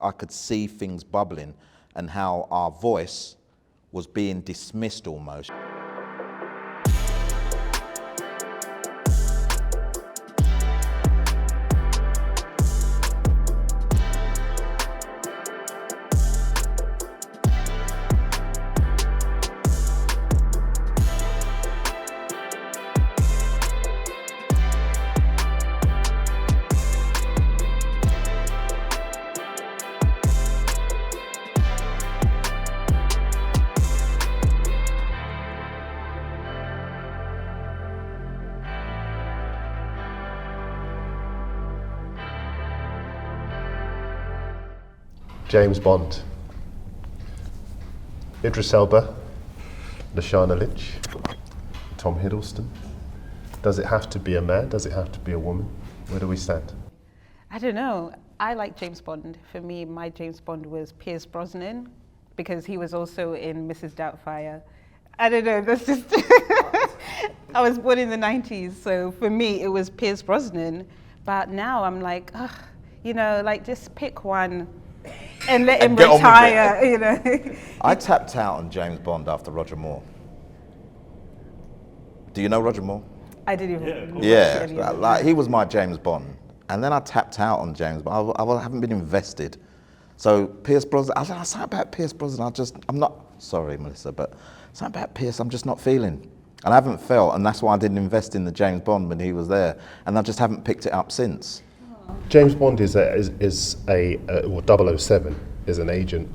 I could see things bubbling and how our voice was being dismissed almost. James Bond, Idris Elba, Lashana Lynch, Tom Hiddleston. Does it have to be a man? Does it have to be a woman? Where do we stand? I don't know. I like James Bond. For me, my James Bond was Pierce Brosnan, because he was also in Mrs. Doubtfire. I don't know, that's just... I was born in the 90s, so for me, it was Pierce Brosnan. But now I'm like, ugh, you know, like just pick one and let him retire, you know. I tapped out on James Bond after Roger Moore. Do you know Roger Moore? I didn't even. Yeah, like he was my James Bond. And then I tapped out on James Bond. I haven't been invested. So Pierce Brosnan, I something about Pierce Brosnan, I'm not, sorry Melissa, but something about Pierce I'm just not feeling. And I haven't felt, and that's why I didn't invest in the James Bond when he was there. And I just haven't picked it up since. James Bond is or 007 is an agent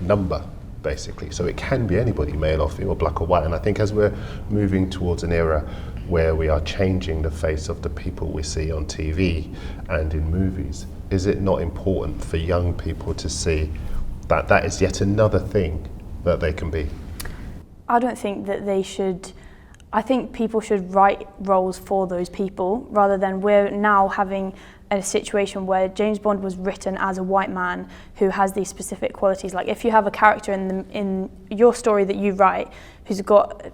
number, basically. So it can be anybody, male or female, black or white. And I think as we're moving towards an era where we are changing the face of the people we see on TV and in movies, is it not important for young people to see that that is yet another thing that they can be? I don't think that they should. I think people should write roles for those people rather than we're now having a situation where James Bond was written as a white man who has these specific qualities. Like if you have a character in your story that you write who's got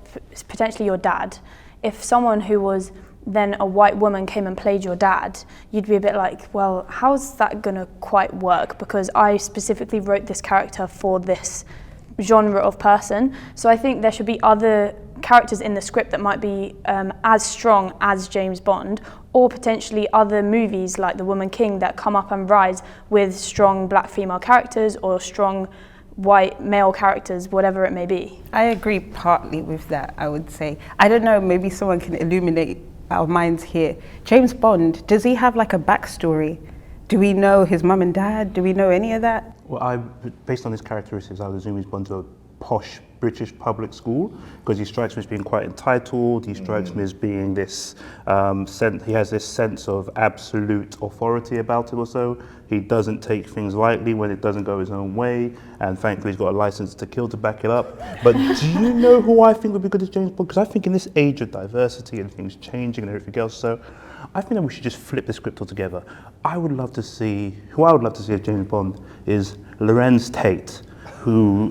potentially your dad, if someone who was then a white woman came and played your dad, you'd be a bit like, well, how's that gonna quite work? Because I specifically wrote this character for this genre of person. So I think there should be other characters in the script that might be as strong as James Bond, or potentially other movies like The Woman King that come up and rise with strong black female characters or strong white male characters, whatever it may be. I agree partly with that, I would say. I don't know, maybe someone can illuminate our minds here. James Bond, does he have like a backstory? Do we know his mum and dad? Do we know any of that? Well, based on his characteristics, I would assume he's gone to a posh British public school, because he strikes me as being quite entitled. He strikes me as being this he has this sense of absolute authority about him or so. He doesn't take things lightly when it doesn't go his own way, and thankfully he's got a license to kill to back it up. But do you know who I think would be good as James Bond? Because I think in this age of diversity and things changing and everything else, so I think that we should just flip the script altogether. who I would love to see as James Bond is Lorenz Tate, who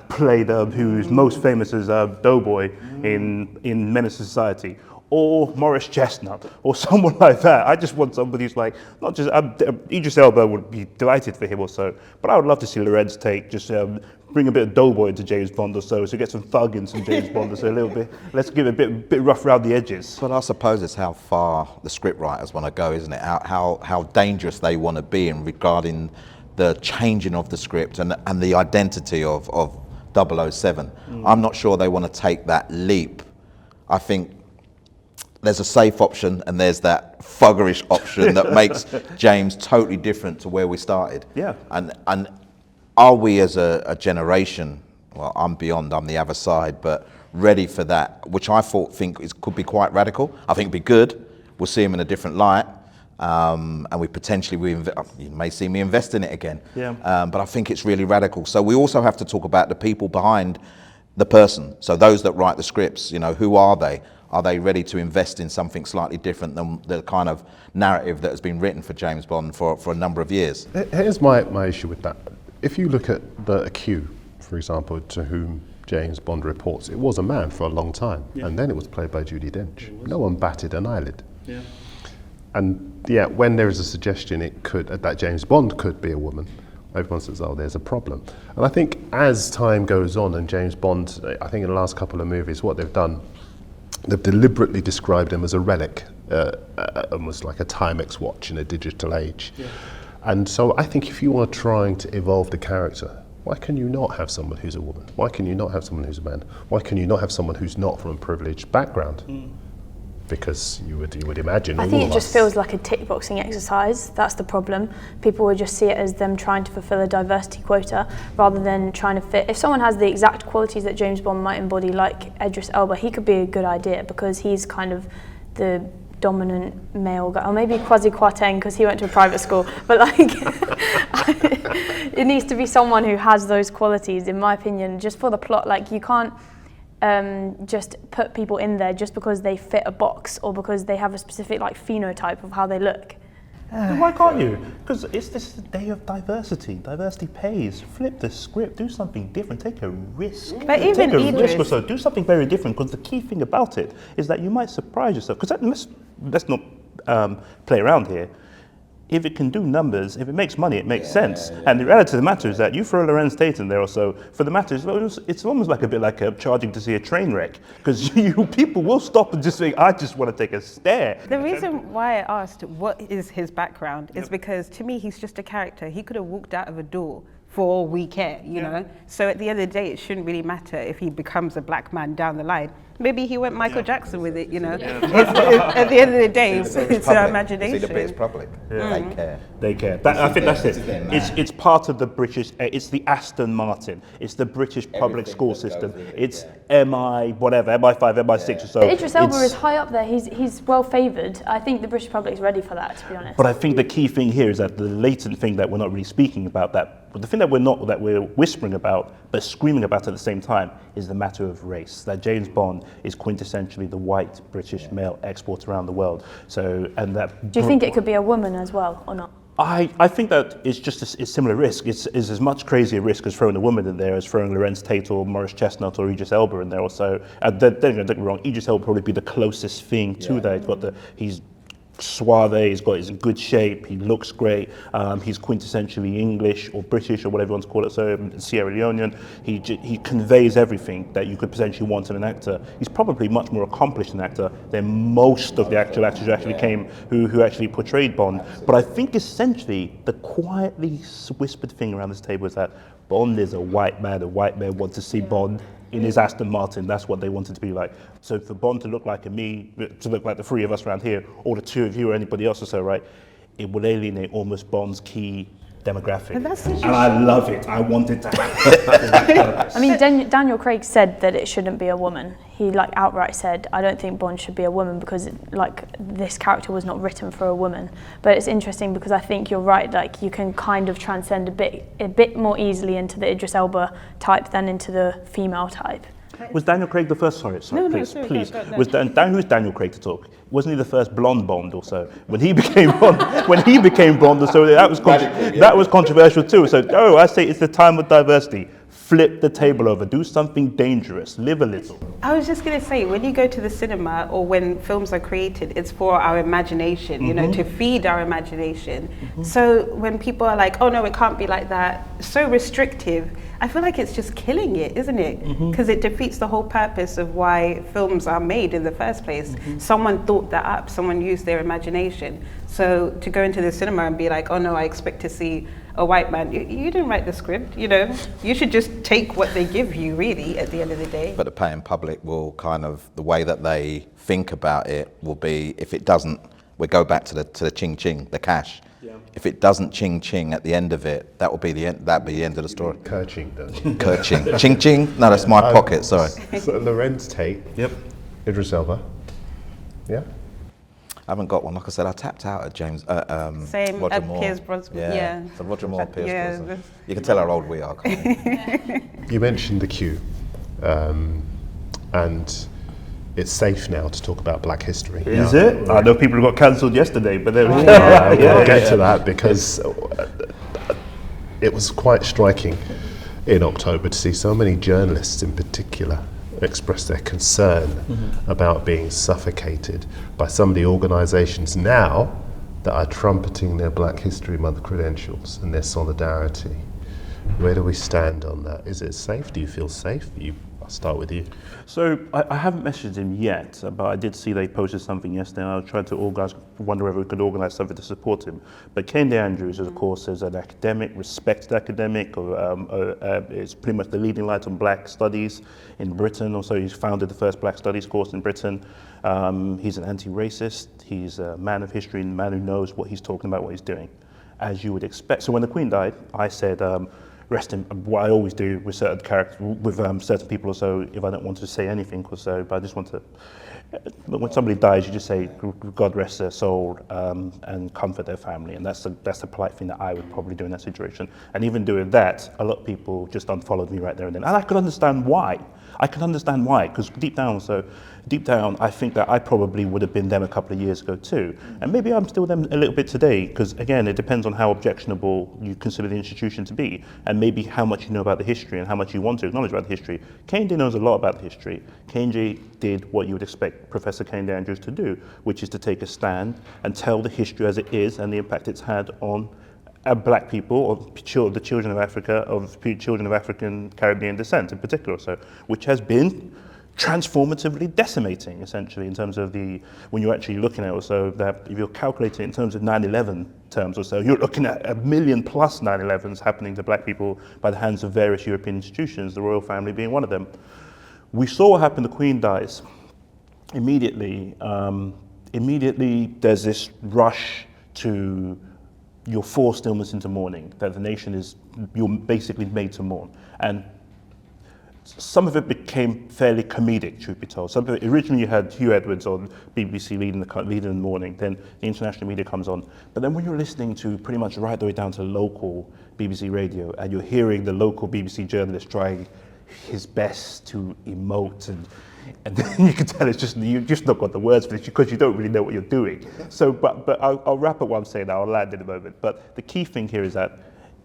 who's most famous as Doughboy in Menace to Society, or Morris Chestnut, or someone like that. I just want somebody who's like, not just, Idris Elba would be delighted for him or so, but I would love to see Lorenz Tate just bring a bit of Doughboy into James Bond or so get some thug in some James Bond or so a little bit. Let's give it a bit rough around the edges. But I suppose it's how far the script writers want to go, isn't it? How dangerous they want to be in regarding the changing of the script and the identity of 007. I'm not sure they want to take that leap. I think there's a safe option and there's that thuggerish option that makes James totally different to where we started. Yeah. And are we as a generation, well, I'm the other side, but ready for that, which I think could be quite radical. I think it'd be good. We'll see him in a different light. And we potentially, you may see me invest in it again. Yeah. But I think it's really radical. So we also have to talk about the people behind the person. So those that write the scripts, who are they? Are they ready to invest in something slightly different than the kind of narrative that has been written for James Bond for a number of years? Here's my issue with that. If you look at the Q, for example, to whom James Bond reports, it was a man for a long time, and then it was played by Judi Dench. No one batted an eyelid. Yeah. And yeah, when there is a suggestion that James Bond could be a woman, everyone says, oh, there's a problem. And I think as time goes on, and James Bond, I think in the last couple of movies, what they've done, they've deliberately described him as a relic, almost like a Timex watch in a digital age. Yeah. And so I think if you are trying to evolve the character, why can you not have someone who's a woman? Why can you not have someone who's a man? Why can you not have someone who's not from a privileged background? Because you would imagine. I think it just feels like a tick boxing exercise. That's the problem. People would just see it as them trying to fulfill a diversity quota rather than trying to fit. If someone has the exact qualities that James Bond might embody, like Idris Elba, he could be a good idea because he's kind of the dominant male guy, or maybe Kwasi Kwarteng because he went to a private school. But like, it needs to be someone who has those qualities, in my opinion, just for the plot. Like you can't just put people in there just because they fit a box or because they have a specific like phenotype of how they look. Why can't you? Because it's this day of diversity. Diversity pays. Flip the script. Do something different. Take a risk. But even take a Idris, risk or so. Do something very different. Because the key thing about it is that you might surprise yourself. Because let's not play around here. If it can do numbers, if it makes money, it makes sense. Yeah. And the reality of the matter is that you throw Lorenz Tate in there or so, for the matter, it's almost like a bit like charging to see a train wreck. Because people will stop and just think, I just want to take a stare. The reason why I asked what is his background is because to me, he's just a character. He could have walked out of a door for all we care, you know? So at the end of the day, it shouldn't really matter if he becomes a black man down the line. Maybe he went Michael Jackson with it, you know? It's, at the end of the day, it's our imagination. See, the British public, they care. They care. I think that's it. It's part of the British, it's the Aston Martin, it's the British public school system, it's MI, whatever, MI5, MI6 or so. But Idris Elba is high up there, he's well favoured. I think the British public is ready for that, to be honest. But I think the key thing here is that the latent thing that we're not really speaking about, but the thing that we're whispering about, but screaming about at the same time, is the matter of race. That James Bond is quintessentially the white British male export around the world. So, and that. Do you think it could be a woman as well, or not? I think that it's just a similar risk. It's as much crazy a risk as throwing a woman in there as throwing Lorenz Tate or Morris Chestnut or Idris Elba in there or so. Don't get me wrong, Idris Elba will probably be the closest thing to that. He's suave, he's in good shape, he looks great, he's quintessentially English or British or whatever you want to call it, so Sierra Leonean. He conveys everything that you could potentially want in an actor. He's probably much more accomplished an actor than most of the actual actors who actually came, who actually portrayed Bond. But I think essentially the quietly whispered thing around this table is that Bond is a white man wants to see Bond in his Aston Martin. That's what they wanted to be like. So for Bond to look like me, to look like the three of us around here, or the two of you or anybody else or so, right, it would alienate almost Bond's key demographic. And I love it. I want it to happen. I mean, Daniel Craig said that it shouldn't be a woman. He outright said, I don't think Bond should be a woman because this character was not written for a woman. But it's interesting because I think you're right, you can kind of transcend a bit more easily into the Idris Elba type than into the female type. Was Daniel Craig the first? Sorry, please. No. Was who's Daniel Craig to talk? Wasn't he the first blonde Bond or so? When he became Bond, or so, that was controversial too. So, I say it's the time of diversity. Flip the table over. Do something dangerous. Live a little. I was just going to say, when you go to the cinema or when films are created, it's for our imagination, you know, to feed our imagination. So when people are like, oh no, it can't be like that, so restrictive, I feel like it's just killing it, isn't it? Because it defeats the whole purpose of why films are made in the first place. Someone thought that up, someone used their imagination. So to go into the cinema and be like, oh no, I expect to see a white man, you didn't write the script, you know? You should just take what they give you, really, at the end of the day. But the paying public will the way that they think about it will be, if it doesn't, we go back to the ching ching, the cash. Yeah. If it doesn't ching ching at the end of it, that will be the end. That'll be the end of the story. Kerching, Kerching, ching ching. No, that's my pocket. Sorry. So Lorenz Tate. Yep. Idris Elba. Yeah. I haven't got one. Like I said, I tapped out at James. Same Roger at Moore. Pierce Brosnan. Yeah. So Roger Moore, Pierce Brosnan. that's- You can tell how old we are, can't you? You mentioned the queue, and it's safe now to talk about Black history. Is it? I know people who got cancelled yesterday, but there we go. I'll get to that because it was quite striking in October to see so many journalists in particular express their concern about being suffocated by some of the organisations now that are trumpeting their Black History Month credentials and their solidarity. Where do we stand on that? Is it safe? Do you feel safe? I'll start with you. So I haven't messaged him yet, but I did see they posted something yesterday, and I was trying to wonder whether we could organise something to support him. But Kehinde Andrews, of course, is an academic, respected academic, is pretty much the leading light on Black studies in Britain. Also, he's founded the first Black Studies course in Britain. He's an anti-racist. He's a man of history and a man who knows what he's talking about, what he's doing, as you would expect. So when the Queen died, I said, rest in, what I always do with certain characters, with certain people or so, if I don't want to say anything or so, but I just want to, when somebody dies, you just say, God rest their soul, and comfort their family, and that's the polite thing that I would probably do in that situation. And even doing that, a lot of people just unfollowed me right there and then, and I could understand why. Because deep down, I think that I probably would have been them a couple of years ago too. And maybe I'm still them a little bit today, because again, it depends on how objectionable you consider the institution to be, and maybe how much you know about the history and how much you want to acknowledge about the history. Kehinde knows a lot about the history. Kehinde did what you would expect Professor Kehinde Andrews to do, which is to take a stand and tell the history as it is and the impact it's had on Black people, or the children of Africa, children of African Caribbean descent in particular, so, which has been transformatively decimating, essentially, in terms of when you're actually looking at it, also that if you're calculating in terms of 9/11 terms or so, you're looking at 1 million plus 9/11s happening to Black people by the hands of various European institutions, the royal family being one of them. We saw what happened, the Queen dies. Immediately there's this rush to, you're forced almost into mourning, that the nation you're basically made to mourn. And some of it became fairly comedic, truth be told. Some of it, originally you had Hugh Edwards on BBC leading the morning, then the international media comes on. But then when you're listening to pretty much right the way down to local BBC radio, and you're hearing the local BBC journalist trying his best to emote, and then you can tell you've just not got the words for this because you don't really know what you're doing. So, but I'll wrap up what I'm saying now, I'll land in a moment. But the key thing here is that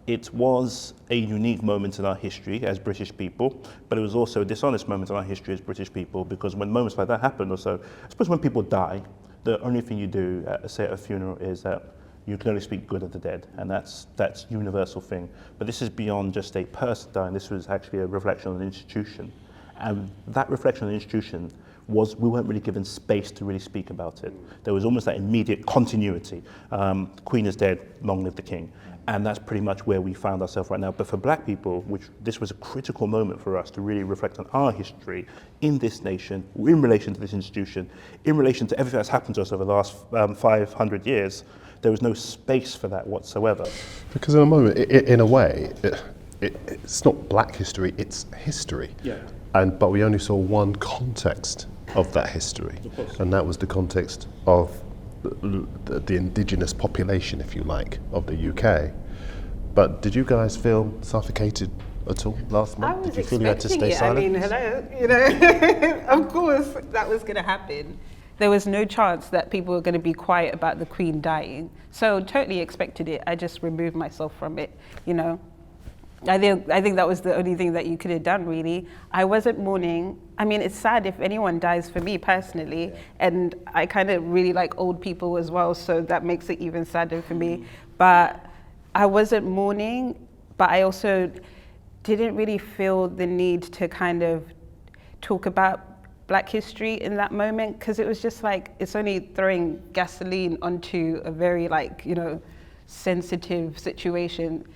it was a unique moment in our history as British people, but it was also a dishonest moment in our history as British people, because when moments like that happen, or so, I suppose when people die, the only thing you do at a funeral is that you can only speak good of the dead, and that's universal thing. But this is beyond just a person dying. This was actually a reflection on an institution. And that reflection on the institution was, we weren't really given space to really speak about it. There was almost that immediate continuity. Queen is dead, long live the king. And that's pretty much where we found ourselves right now. But for Black people, this was a critical moment for us to really reflect on our history in this nation, in relation to this institution, in relation to everything that's happened to us over the last 500 years. There was no space for that whatsoever. Because in a moment, in a way, it's not Black history, it's history. Yeah. But we only saw one context of that history, and that was the context of the indigenous population, if you like, of the UK. But did you guys feel suffocated at all last month? I was did you feel you had to expecting stay it. silent? I mean, hello, of course that was going to happen. There was no chance that people were going to be quiet about the Queen dying. So totally expected it. I just removed myself from it, I think that was the only thing that you could have done, really. I wasn't mourning. I mean, it's sad if anyone dies, for me personally, and I kind of really like old people as well, so that makes it even sadder for me. But I wasn't mourning, but I also didn't really feel the need to kind of talk about Black history in that moment, because it was just like, it's only throwing gasoline onto a very sensitive situation.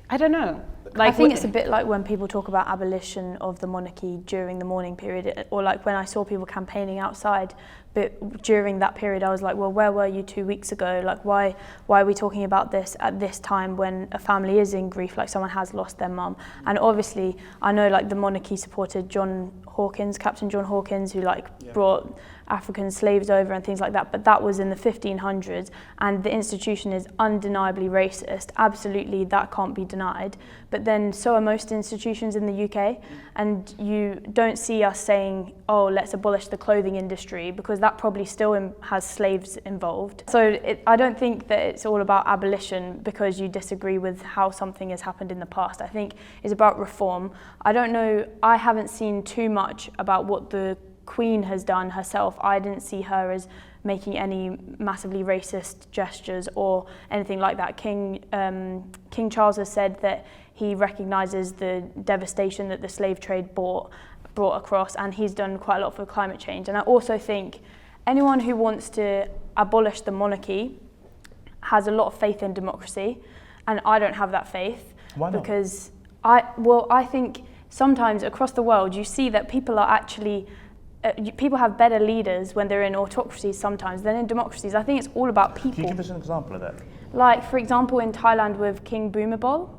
I don't know. I think it's a bit like when people talk about abolition of the monarchy during the mourning period, or like when I saw people campaigning outside, but during that period I was like, well, where were you 2 weeks ago? Like, why are we talking about this at this time when a family is in grief, like someone has lost their mum? And obviously I know like the monarchy supported Captain John Hawkins, who brought African slaves over and things like that, but that was in the 1500s, and the institution is undeniably racist. Absolutely, that can't be denied. But then so are most institutions in the UK, and you don't see us saying, oh, let's abolish the clothing industry, because that probably still has slaves involved. So I don't think that it's all about abolition because you disagree with how something has happened in the past. I think it's about reform. I don't know, I haven't seen too much about what the Queen has done herself, I didn't see her as making any massively racist gestures or anything like that. King Charles has said that he recognises the devastation that the slave trade brought across, and he's done quite a lot for climate change. And I also think anyone who wants to abolish the monarchy has a lot of faith in democracy, and I don't have that faith. Why not? Because I think sometimes across the world you see that people are actually people have better leaders when they're in autocracies sometimes than in democracies. I think it's all about people. Can you give us an example of that? Like, for example, in Thailand with King Bhumibol,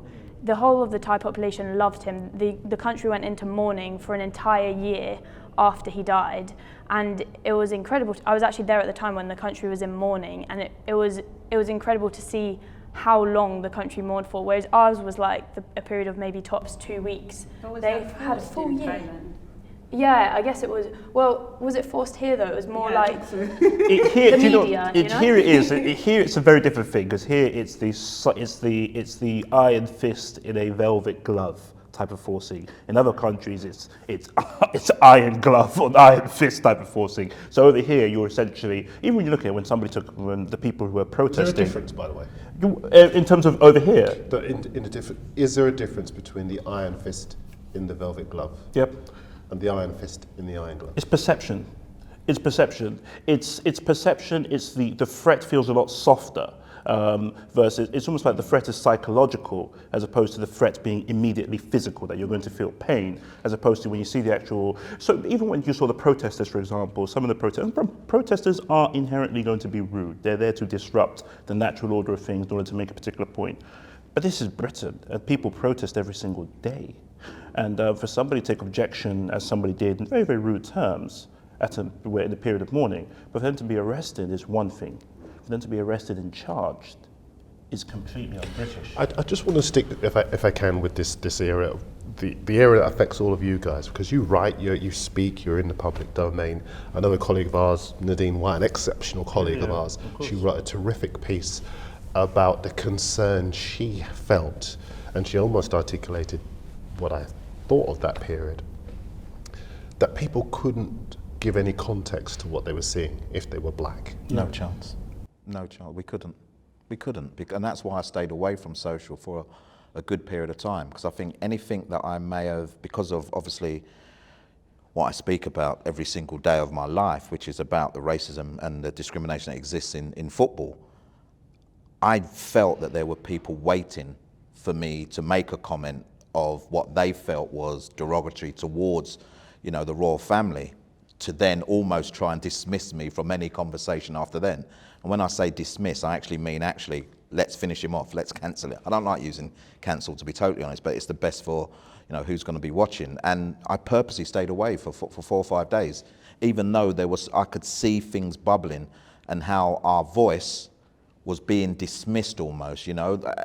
the whole of the Thai population loved him. The country went into mourning for an entire year after he died, and it was incredible. I was actually there at the time when the country was in mourning, and it was incredible to see how long the country mourned for, whereas ours was like a period of maybe tops 2 weeks. They've had a full year. Yeah, I guess it was. Well, was it forced here though? It was more like Here, the do you know, media. Here it is. Here it's a very different thing, because here it's the iron fist in a velvet glove type of forcing. In other countries, it's iron glove or iron fist type of forcing. So over here, you're essentially, even when you look at it, when the people who were protesting. Is there a difference, by the way? In terms of over here. Is there a difference between the iron fist in the velvet glove? Yep. And the iron fist in the iron glove? It's perception. It's perception. It's perception. It's the threat feels a lot softer. Versus, it's almost like the threat is psychological as opposed to the threat being immediately physical, that you're going to feel pain, as opposed to when you see the actual. So even when you saw the protesters, for example, some of the protesters are inherently going to be rude. They're there to disrupt the natural order of things in order to make a particular point. But this is Britain, and people protest every single day. And for somebody to take objection, as somebody did, in very, very rude terms, in the period of mourning, but for them to be arrested is one thing. For them to be arrested and charged is completely un-British. I just want to stick, if I can, with this area, the area that affects all of you guys, because you write, you speak, you're in the public domain. I know a colleague of ours, Nadine White, an exceptional colleague of ours, she wrote a terrific piece about the concern she felt, and she almost articulated what I thought of that period, that people couldn't give any context to what they were seeing if they were black. No chance. No chance. We couldn't. And that's why I stayed away from social for a good period of time, because I think anything that I may have, because of obviously what I speak about every single day of my life, which is about the racism and the discrimination that exists in football, I felt that there were people waiting for me to make a comment of what they felt was derogatory towards, the royal family, to then almost try and dismiss me from any conversation after then. And when I say dismiss, I actually mean let's finish him off, let's cancel it. I don't like using cancel, to be totally honest, but it's the best for who's going to be watching. And I purposely stayed away for 4 or 5 days, even though I could see things bubbling and how our voice was being dismissed almost.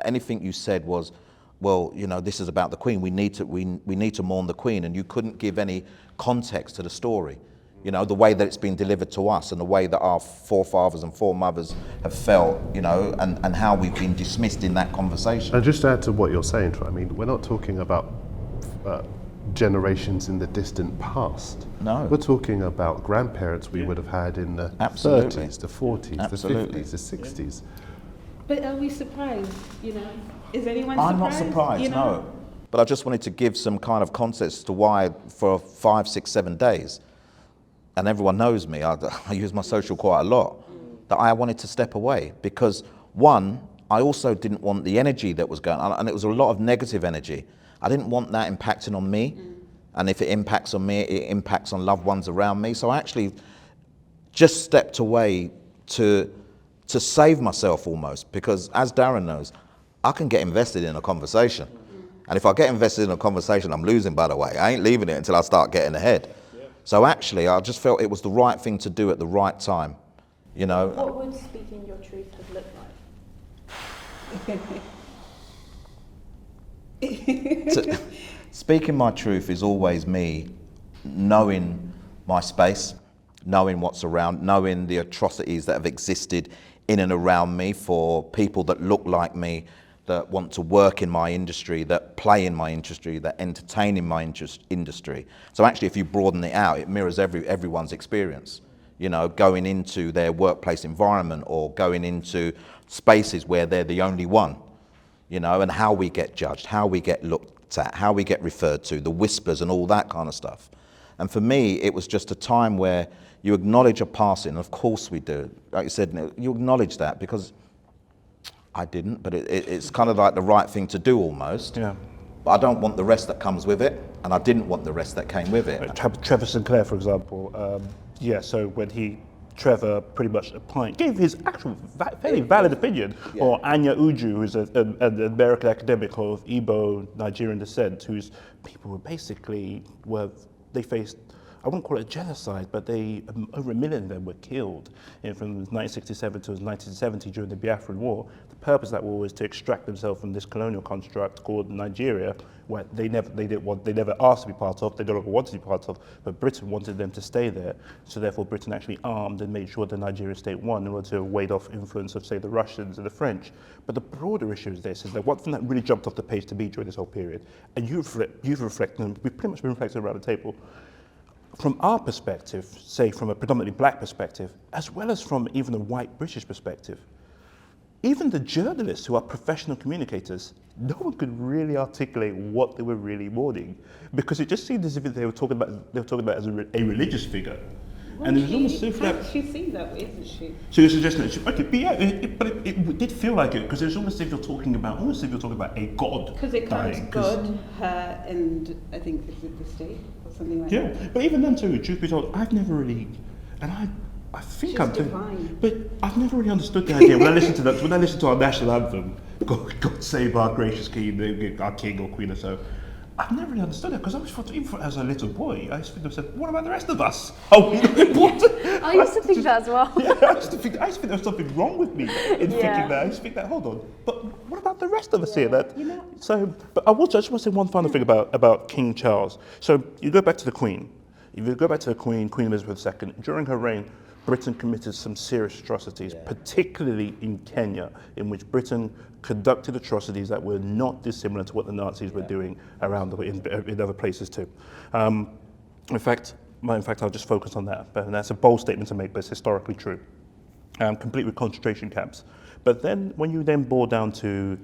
Anything you said was, well, this is about the Queen. We need to mourn the Queen, and you couldn't give any context to the story. The way that it's been delivered to us, and the way that our forefathers and foremothers have felt, and how we've been dismissed in that conversation. And just to add to what you're saying, Troy, I mean, we're not talking about generations in the distant past. No. We're talking about grandparents we would have had in the Absolutely. 30s, the 40s, Absolutely. the 50s, the 60s. But are we surprised, Is anyone surprised? I'm not surprised, no. But I just wanted to give some kind of context to why for 5, 6, 7 days, and everyone knows me, I use my social quite a lot, that I wanted to step away. Because one, I also didn't want the energy that was going on, and it was a lot of negative energy. I didn't want that impacting on me, and if it impacts on me, it impacts on loved ones around me. So I actually just stepped away to save myself almost, because as Darren knows, I can get invested in a conversation. And if I get invested in a conversation, I'm losing, by the way. I ain't leaving it until I start getting ahead. So actually, I just felt it was the right thing to do at the right time, What would speaking your truth have looked like? Speaking my truth is always me knowing my space, knowing what's around, knowing the atrocities that have existed in and around me for people that look like me, that want to work in my industry, that play in my industry, that entertain in my industry. So actually, if you broaden it out, it mirrors everyone's experience. You know, going into their workplace environment or going into spaces where they're the only one, you know, and how we get judged, how we get looked at, how we get referred to, the whispers and all that kind of stuff. And for me, it was just a time where you acknowledge a passing. Of course we do. Like you said, you acknowledge that, because I didn't, but it's kind of like the right thing to do almost. Yeah. But I don't want the rest that comes with it, and I didn't want the rest that came with it. Trevor Sinclair, for example, so when Trevor pretty much gave his actual very valid opinion, or Anya Uju, who's an American academic of Igbo Nigerian descent, whose people were basically, they faced, I wouldn't call it a genocide, but over 1 million of them were killed from 1967 to 1970 during the Biafran War. The purpose of that war was to extract themselves from this colonial construct called Nigeria, where they never asked to be part of, they no longer wanted to be part of, but Britain wanted them to stay there. So therefore Britain actually armed and made sure the Nigerian state won in order to ward off influence of, say, the Russians and the French. But the broader issue is this, is that one thing that really jumped off the page to me during this whole period, and you've reflected, and we've pretty much been reflecting around the table, from our perspective, say from a predominantly black perspective, as well as from even a white British perspective, even the journalists who are professional communicators, no one could really articulate what they were really mourning, because it just seemed as if they were talking about as a religious figure. Well, and it was almost as if that she seems that way, isn't she? So you're suggesting that okay, but yeah, it did feel like it, because it was almost as if you're talking about a god. Because it comes dying, God, her, and I think is it the state or something like that. Yeah, but even then too, truth be told, I've never really, and I think She's divine. but I've never really understood the idea when I listen to our national anthem, God save our gracious king, our king or queen or so. I've never really understood it, because I was thought, even as a little boy, I used to think, what about the rest of us? Oh, we not important. I used to think that as well. Yeah, I used to think there was something wrong with me in thinking that. I used to think that, hold on, but what about the rest of us here? But I just want to say one final thing about King Charles. So you go back to the Queen. If you go back to the Queen Elizabeth II, during her reign, Britain committed some serious atrocities, particularly in Kenya, in which Britain conducted atrocities that were not dissimilar to what the Nazis were doing around in other places too. In fact, I'll just focus on that. And that's a bold statement to make, but it's historically true. Complete with concentration camps. But then, when you then bore down to,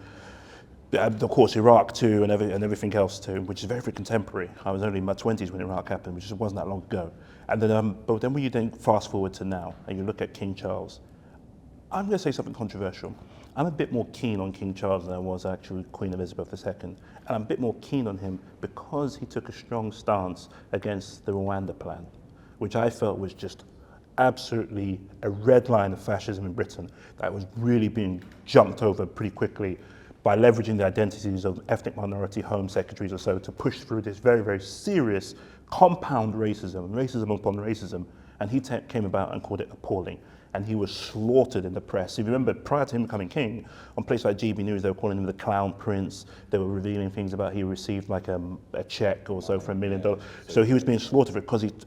of course, Iraq too, and everything else too, which is very, very contemporary. I was only in my 20s when Iraq happened, which just wasn't that long ago. And then, but then when you then fast forward to now, and you look at King Charles, I'm going to say something controversial. I'm a bit more keen on King Charles than I was actually Queen Elizabeth II. And I'm a bit more keen on him because he took a strong stance against the Rwanda plan, which I felt was just absolutely a red line of fascism in Britain that was really being jumped over pretty quickly by leveraging the identities of ethnic minority home secretaries or so to push through this very, very serious compound racism upon racism. And he came about and called it appalling. And he was slaughtered in the press. If you remember, prior to him becoming king, on places like GB News, they were calling him the Clown Prince. They were revealing things about he received like a check or so for $1 million. So he was being slaughtered because it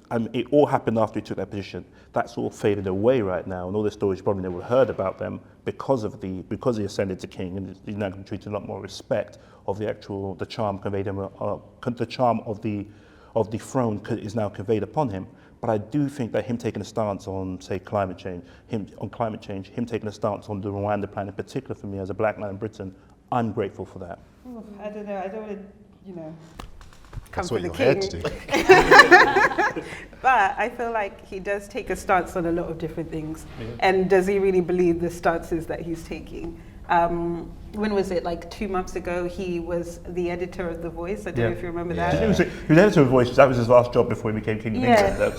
all happened after he took that position. That's all faded away right now, and all the stories you probably never heard about them because he ascended to king, and he's now treated a lot more respect of the charm conveyed him, the charm of the throne is now conveyed upon him. But I do think that him taking a stance on, say, climate change, him taking a stance on the Rwanda plan in particular, for me as a black man in Britain, I'm grateful for that. Oh, I don't know. I don't want to, come That's for what the you're king. here to do. But I feel like he does take a stance on a lot of different things. Yeah. And does he really believe the stances that he's taking? When was it? Like 2 months ago, he was the editor of The Voice. I don't know if you remember that. He was editor of The Voice. That was his last job before he became King of England.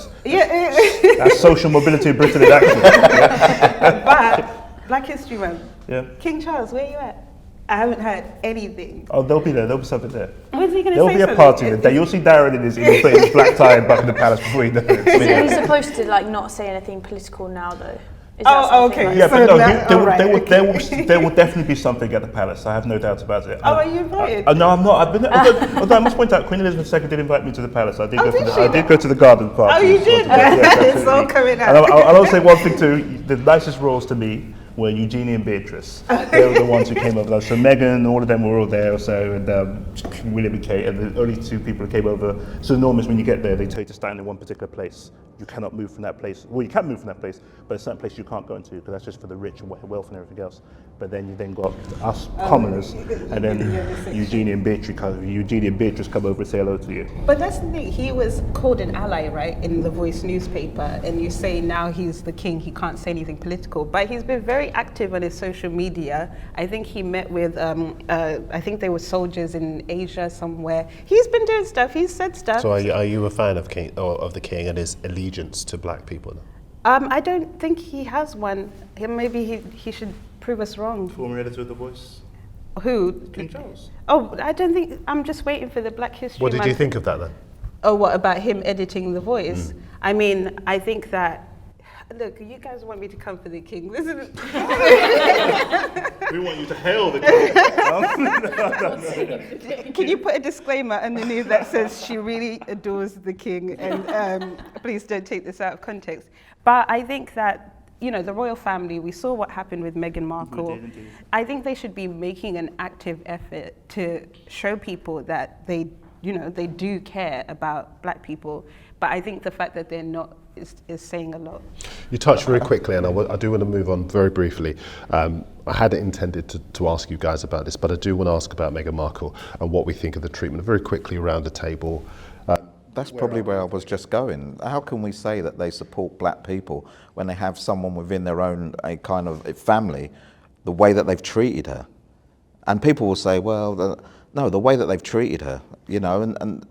That's social mobility in Britain in action. But Black History Month. Yeah. King Charles, where are you at? I haven't heard anything. Oh, they'll be there. There'll be something there. When's he going to say There'll be a party there. You'll see Darren in his black tie and Buckingham Palace before he does it. Isn't he supposed to not say anything political now though? Okay. Yeah, so but no, there will definitely be something at the palace. I have no doubts about it. Are you invited? No, I'm not. Although I must point out, Queen Elizabeth II did invite me to the palace. I did go to the garden party. Oh, you did? It's all coming out. And I'll say one thing too. The nicest royals to me were Eugenie and Beatrice. They were the ones who came over. So Meghan, all of them were all there also, and William and Kate, and the only two people who came over. So normally when you get there, they tell you to stand in one particular place. You cannot move from that place. Well, you can move from that place, but a certain place you can't go into because that's just for the rich and wealth and everything else. But then you then got us commoners, and then Eugenie and Beatrice come over and say hello to you. But that's the thing, he was called an ally, right, in the Voice newspaper, and you say now he's the king, he can't say anything political, but he's been very active on his social media. I think he met with, I think there were soldiers in Asia somewhere. He's been doing stuff, he's said stuff. So are you a fan of the king and his allegiance to black people? I don't think he has one. Maybe he should prove us wrong. Former editor of The Voice. Who? King Charles. Oh, I don't think, I'm just waiting for the Black History What did you Month. think of that then? Oh, what about him editing The Voice? I mean, I think that, look, you guys want me to come for the king. This is We want you to hail the king. Can you put a disclaimer underneath that says she really adores the king, and please don't take this out of context. But I think that, you know, the royal family, we saw what happened with Meghan Markle. I think they should be making an active effort to show people that they do care about black people. But I think the fact that they're not is saying a lot. You touched very quickly, and I do want to move on very briefly. I hadn't intended to ask you guys about this, but I do want to ask about Meghan Markle and what we think of the treatment very quickly around the table. That's probably where I was just going. How can we say that they support black people when they have someone within their own kind of family, the way that they've treated her? And people will say, well, no, the way that they've treated her, you know, and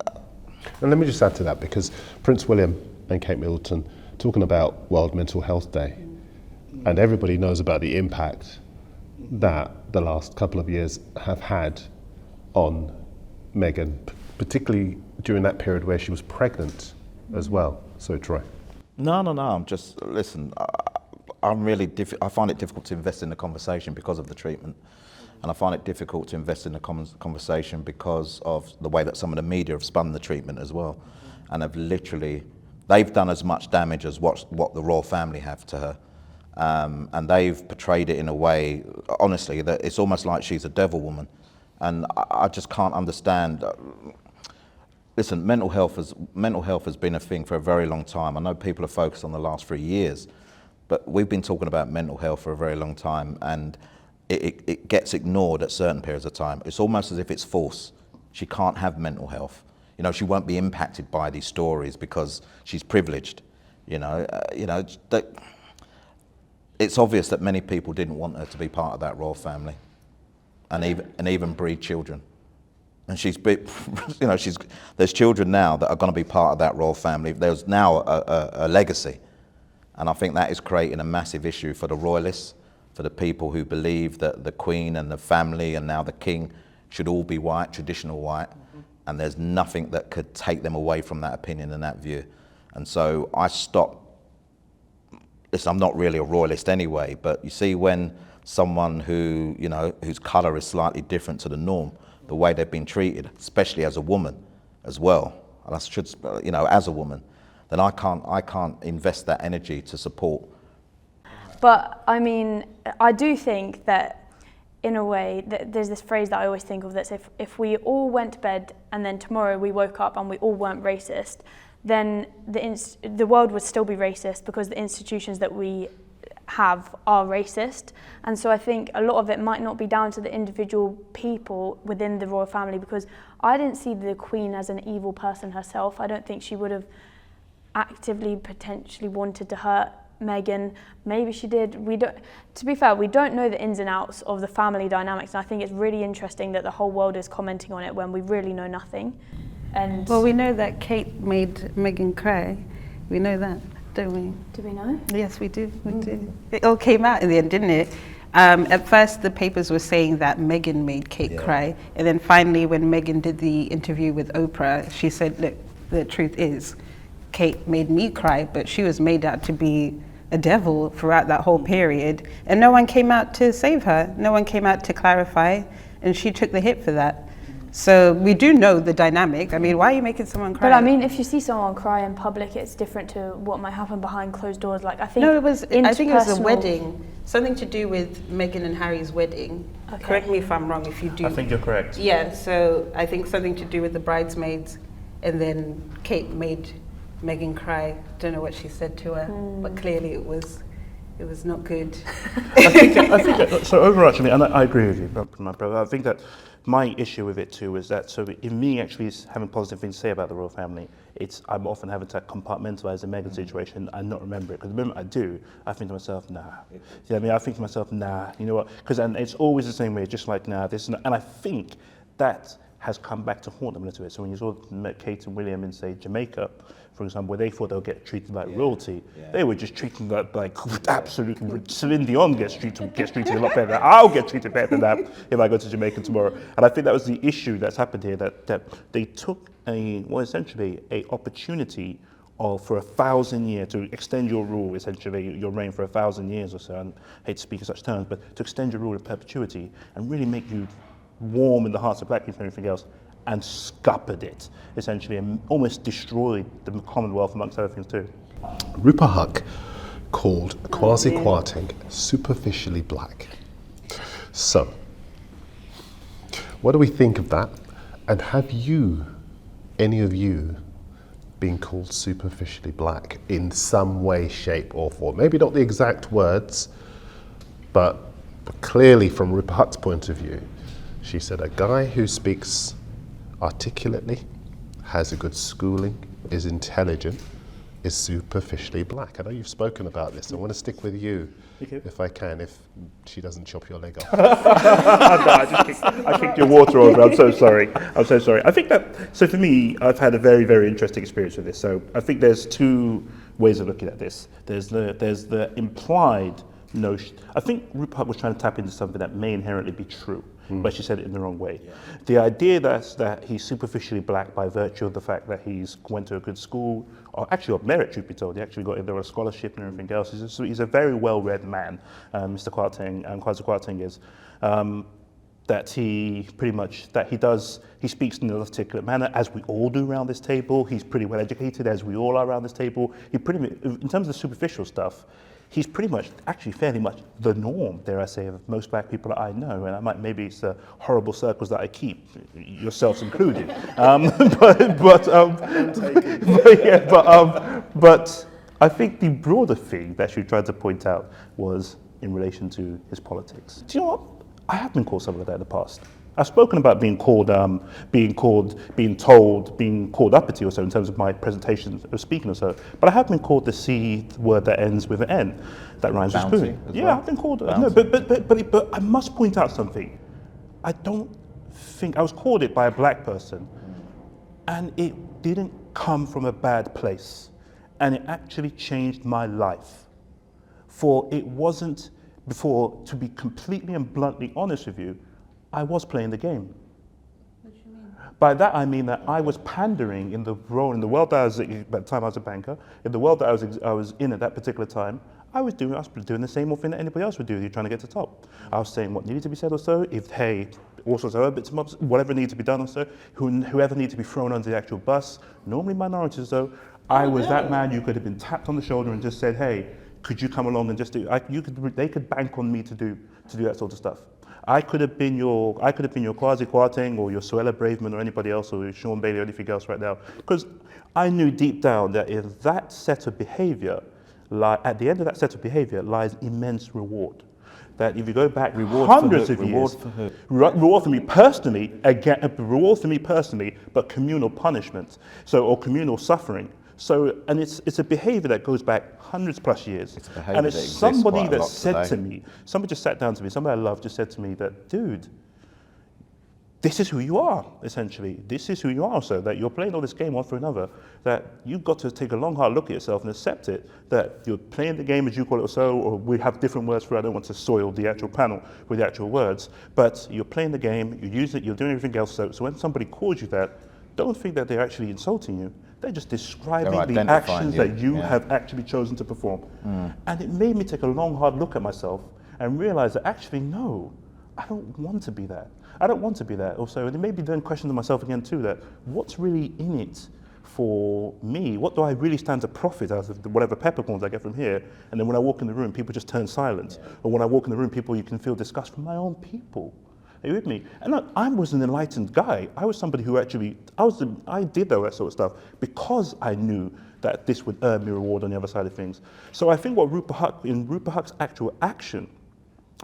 let me just add to that, because Prince William and Kate Middleton talking about World Mental Health Day, and everybody knows about the impact that the last couple of years have had on Meghan, particularly during that period where she was pregnant as well. So Troy. No, I'm just, listen, I find it difficult to invest in the conversation because of the treatment. And I find it difficult to invest in the conversation because of the way that some of the media have spun the treatment as well. And they've done as much damage as what the royal family have to her. And they've portrayed it in a way, honestly, that it's almost like she's a devil woman. And I just can't understand. Listen, mental health has been a thing for a very long time. I know people are focused on the last 3 years, but we've been talking about mental health for a very long time, and it gets ignored at certain periods of time. It's almost as if it's false. She can't have mental health. You know, she won't be impacted by these stories because she's privileged. It's obvious that many people didn't want her to be part of that royal family, and even breed children. And there's children now that are going to be part of that royal family. There's now a legacy, and I think that is creating a massive issue for the royalists, for the people who believe that the Queen and the family and now the King should all be white, traditional white, and there's nothing that could take them away from that opinion and that view. And so I stopped. Listen, I'm not really a royalist anyway, but you see when someone whose colour is slightly different to the norm, the way they've been treated, especially as a woman as well, and as a woman, then I can't invest that energy to support. But I mean, I do think that in a way, there's this phrase that I always think of that's if we all went to bed and then tomorrow we woke up and we all weren't racist, then the world would still be racist because the institutions that we have are racist. And so I think a lot of it might not be down to the individual people within the royal family, because I didn't see the Queen as an evil person herself. I don't think she would have actively potentially wanted to hurt Meghan. Maybe she did. To be fair, we don't know the ins and outs of the family dynamics, and I think it's really interesting that the whole world is commenting on it when we really know nothing. And well, we know that Kate made Meghan cry. We know that, don't we? Do we know? Yes, we do. We do. It all came out in the end, didn't it? At first, the papers were saying that Meghan made Kate cry, and then finally, when Meghan did the interview with Oprah, she said, "Look, the truth is, Kate made me cry, but she was made out to be a devil throughout that whole period, and no one came out to save her. No one came out to clarify, and she took the hit for that." So we do know the dynamic. I mean, why are you making someone cry? But I mean, if you see someone cry in public, it's different to what might happen behind closed doors. Like I think no, I think it was a interpersonal- wedding, something to do with Meghan and Harry's wedding. Okay. Correct me if I'm wrong. If you do, I think you're correct. Yeah. So I think something to do with the bridesmaids, and then Kate made Meghan cry. Don't know what she said to her, but clearly it was not good. I think that, so overarchingly, and I agree with you, my brother. I think that my issue with it too is that, so in me actually having positive things to say about the royal family, I'm often having to compartmentalize the Meghan situation and not remember it. Because the moment I do, I think to myself, nah. You know what I mean? I think to myself, nah. You know what? And it's always the same way, just like, nah, this and that. And I think that has come back to haunt them a little bit. So when you saw Kate and William in, say, Jamaica, for example, where they thought they'll get treated like royalty, they were just treating that like absolutely. Celine Dion gets treated a lot better. I'll get treated better than that if I go to Jamaica tomorrow. And I think that was the issue that's happened here, that they took essentially a opportunity for 1,000 years to extend your rule, essentially your reign for 1,000 years or so. And I hate to speak in such terms, but to extend your rule in perpetuity and really make you warm in the hearts of black people and everything else, and scuppered it, essentially, and almost destroyed the Commonwealth, amongst other things too. Rupert Huck called Kwasi Kwarteng superficially black. So, what do we think of that? And have you, any of you, been called superficially black in some way, shape or form? Maybe not the exact words, but clearly from Rupert Huck's point of view, she said a guy who speaks articulately, has a good schooling, is intelligent, is superficially black. I know you've spoken about this. I want to stick with you, if I can, if she doesn't chop your leg off. No, I kicked your water over. I'm so sorry. I think that, so for me, I've had a very, very interesting experience with this. So I think there's two ways of looking at this. There's the implied notion. I think Rupert was trying to tap into something that may inherently be true, but she said it in the wrong way. Yeah. The idea that he's superficially black by virtue of the fact that he's went to a good school, or actually of merit, truth be told, he actually got into a scholarship and everything else. He's a very well-read man, Mr. Kwarteng, and Kwasi Kwarteng is. That he pretty much, he speaks in an articulate manner, as we all do around this table. He's pretty well educated, as we all are around this table. He pretty much, in terms of the superficial stuff, he's pretty much, actually fairly much the norm, dare I say, of most black people that I know. And maybe it's the horrible circles that I keep, yourselves included. But I think the broader thing that she tried to point out was in relation to his politics. Do you know what? I have been called something like that in the past. I've spoken about being called uppity or so in terms of my presentations of speaking or so, but I have been called the C word that ends with an N, that rhymes with spoon. Yeah, well. I've been called. No, but I must point out something. I don't think I was called it by a black person, and it didn't come from a bad place, and it actually changed my life. For it wasn't before, to be completely and bluntly honest with you, I was playing the game. What do you mean? By that I mean that I was pandering in the role, in the world that I was in, by the time I was a banker, in the world that I was in at that particular time, I was doing the same old thing that anybody else would do, you're trying to get to the top. I was saying what needed to be said or so, all sorts of other bits and bobs, whatever needed to be done or so, whoever needed to be thrown under the actual bus, normally minorities though, I was that man you could have been tapped on the shoulder and just said, hey, could you come along and just do, they could bank on me to do that sort of stuff. I could have been your Kwasi Kwarteng or your Suella Braverman or anybody else or Sean Bailey or anything else right now, because I knew deep down that in that set of behavior, at the end of that set of behavior lies immense reward. That if you go back hundreds of years, reward for me personally, but communal punishment, or communal suffering. So, and it's a behavior that goes back hundreds plus years. And it's somebody that said to me, somebody just sat down to me, somebody I love just said to me that, dude, this is who you are, essentially. This is who you are, so that you're playing all this game one for another, that you've got to take a long, hard look at yourself and accept it, that you're playing the game as you call it or so, or we have different words for it. I don't want to soil the actual panel with the actual words, but you're playing the game, you use it, you're doing everything else. So when somebody calls you that, don't think that they're actually insulting you. They're just describing the actions that you have actually chosen to perform. And it made me take a long, hard look at myself and realize that actually, no, I don't want to be that. I don't want to be that. Also, and it made me then question to myself again too, that what's really in it for me? What do I really stand to profit out of whatever peppercorns I get from here? And then when I walk in the room, people just turn silent. Or when I walk in the room, you can feel disgust from my own people. Are you with me? And I was an enlightened guy. I was somebody who actually, I did all that sort of stuff because I knew that this would earn me reward on the other side of things. So I think what Rupert Huck's actual action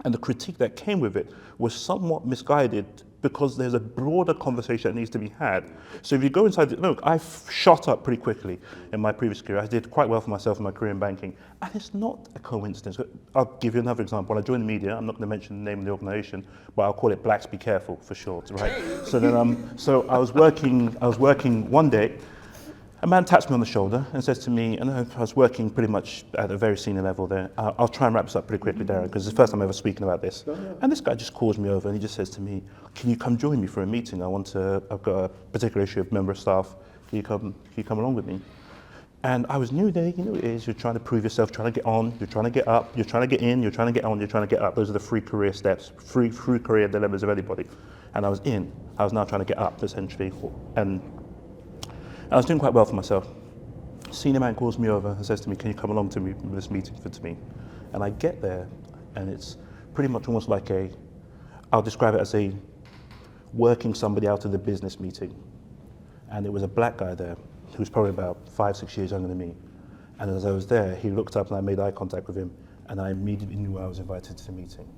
and the critique that came with it was somewhat misguided because there's a broader conversation that needs to be had. So if you go inside, look, I've shot up pretty quickly in my previous career. I did quite well for myself in my career in banking. And it's not a coincidence. I'll give you another example. When I joined the media, I'm not going to mention the name of the organization, but I'll call it Blacks Be Careful for short, right? So then, so I was working one day. A man taps me on the shoulder and says to me, and I was working pretty much at a very senior level there. I'll try and wrap this up pretty quickly, Darren, because it's the first time I'm ever speaking about this. And this guy just calls me over and he just says to me, can you come join me for a meeting? I've got a particular issue of member of staff. Can you come along with me? And I was new there, you know what it is, you're trying to prove yourself, trying to get on, you're trying to get up, you're trying to get in, you're trying to get on, you're trying to get up. Those are the 3 career steps, 3 career dilemmas of anybody. And I was in, I was now trying to get up essentially. And I was doing quite well for myself. Senior man calls me over and says to me, can you come along to this meeting to me? And I get there, and it's pretty much almost like I'll describe it as a working somebody out of the business meeting. And it was a black guy there, who was probably about 5-6 years younger than me. And as I was there, he looked up and I made eye contact with him, and I immediately knew I was invited to the meeting.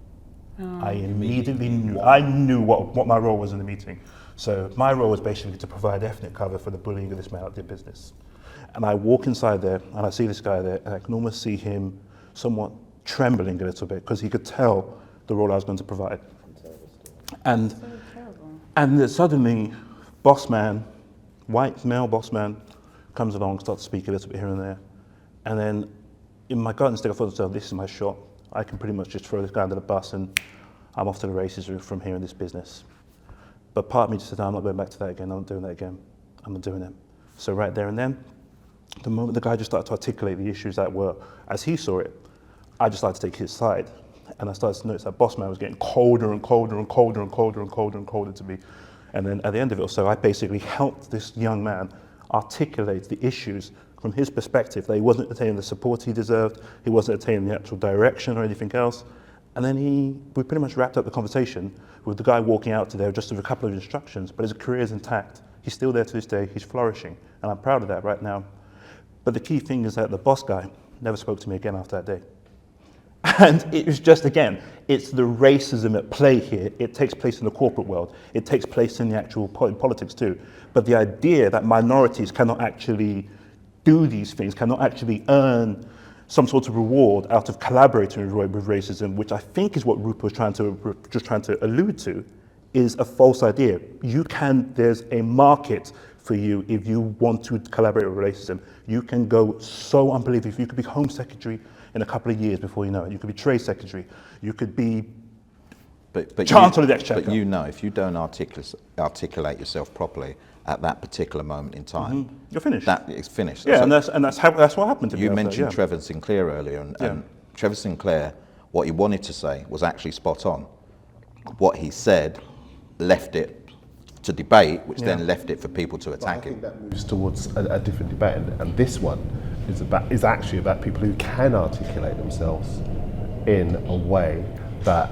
I immediately knew. I knew what my role was in the meeting. So my role was basically to provide ethnic cover for the bullying of this man out their business. And I walk inside there, and I see this guy there, and I can almost see him somewhat trembling a little bit, because he could tell the role I was going to provide. And then suddenly, boss man, white male boss man, comes along, starts to speak a little bit here and there. And then in my gut instinct, I thought to myself, this is my shot. I can pretty much just throw this guy under the bus and I'm off to the races from here in this business. But part of me just said, no, I'm not going back to that again. I'm not doing that again. I'm not doing it. So right there and then, the moment the guy just started to articulate the issues that were, as he saw it, I just started to take his side. And I started to notice that boss man was getting colder and colder and colder and colder and colder and colder to me. And then at the end of it also, I basically helped this young man articulate the issues from his perspective, that he wasn't attaining the support he deserved, he wasn't attaining the actual direction or anything else. And then we pretty much wrapped up the conversation with the guy walking out to there just with a couple of instructions, but his career is intact. He's still there to this day, he's flourishing, and I'm proud of that right now. But the key thing is that the boss guy never spoke to me again after that day. And it was just, again, it's the racism at play here. It takes place in the corporate world. It takes place in the actual politics too. But the idea that minorities cannot actually do these things, cannot actually earn some sort of reward out of collaborating with racism, which I think is what Rupert was trying to allude to, is a false idea. There's a market for you if you want to collaborate with racism. You can go so unbelievable. You could be Home Secretary in a couple of years before you know it. You could be Trade Secretary. You could be Chancellor of the Exchequer. But you know, if you don't articulate yourself properly at that particular moment in time, you're finished. That is finished. Yeah, so and that's what happened to me. You mentioned Trevor Sinclair earlier, and Trevor Sinclair, what he wanted to say was actually spot on. What he said left it to debate, which then left it for people to attack I him. think that moves towards a different debate, and this one is actually about people who can articulate themselves in a way that